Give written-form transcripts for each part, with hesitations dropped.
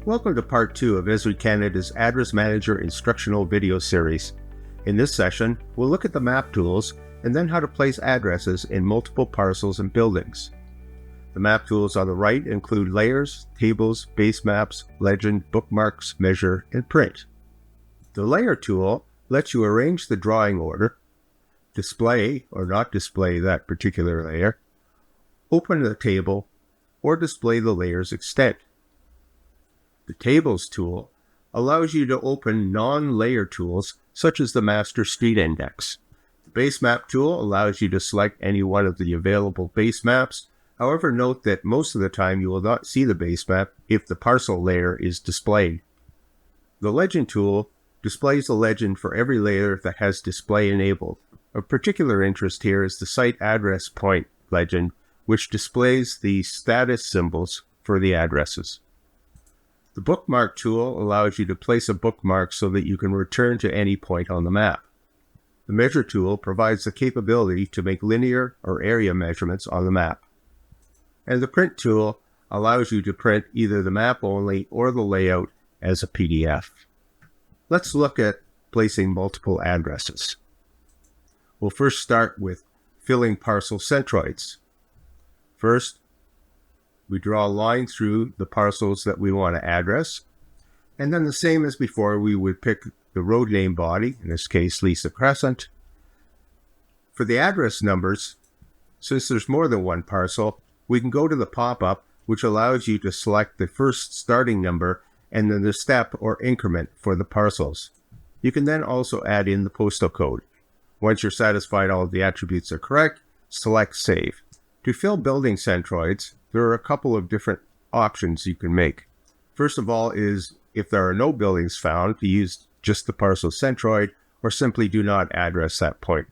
Welcome to part 2 of Esri Canada's Address Manager instructional video series. In this session, we'll look at the map tools and then how to place addresses in multiple parcels and buildings. The map tools on the right include layers, tables, base maps, legend, bookmarks, measure, and print. The layer tool lets you arrange the drawing order, display or not display that particular layer, open the table, or display the layer's extent. The Tables tool allows you to open non-layer tools such as the Master Street Index. The Base Map tool allows you to select any one of the available base maps. However, note that most of the time you will not see the base map if the parcel layer is displayed. The Legend tool displays the legend for every layer that has display enabled. Of particular interest here is the site address point legend, which displays the status symbols for the addresses. The Bookmark tool allows you to place a bookmark so that you can return to any point on the map. The Measure tool provides the capability to make linear or area measurements on the map. And the Print tool allows you to print either the map only or the layout as a PDF. Let's look at placing multiple addresses. We'll first start with filling parcel centroids. First, we draw a line through the parcels that we want to address, and then the same as before, we would pick the road name body, in this case Lisa Crescent. For the address numbers, since there's more than one parcel, we can go to the pop-up, which allows you to select the first starting number and then the step or increment for the parcels. You can then also add in the postal code. Once you're satisfied all of the attributes are correct, select Save. To fill building centroids, there are a couple of different options you can make. First of all is, if there are no buildings found, to use just the parcel centroid or simply do not address that point.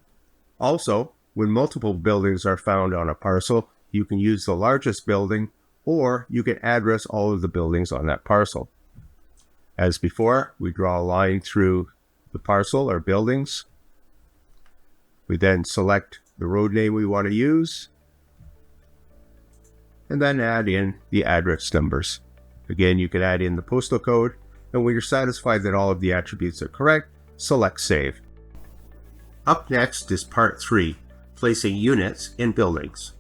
Also, when multiple buildings are found on a parcel, you can use the largest building or you can address all of the buildings on that parcel. As before, we draw a line through the parcel or buildings. We then select the road name we want to use, and then add in the address numbers. Again, you can add in the postal code, and when you're satisfied that all of the attributes are correct, select Save. Up next is part 3, placing units in buildings.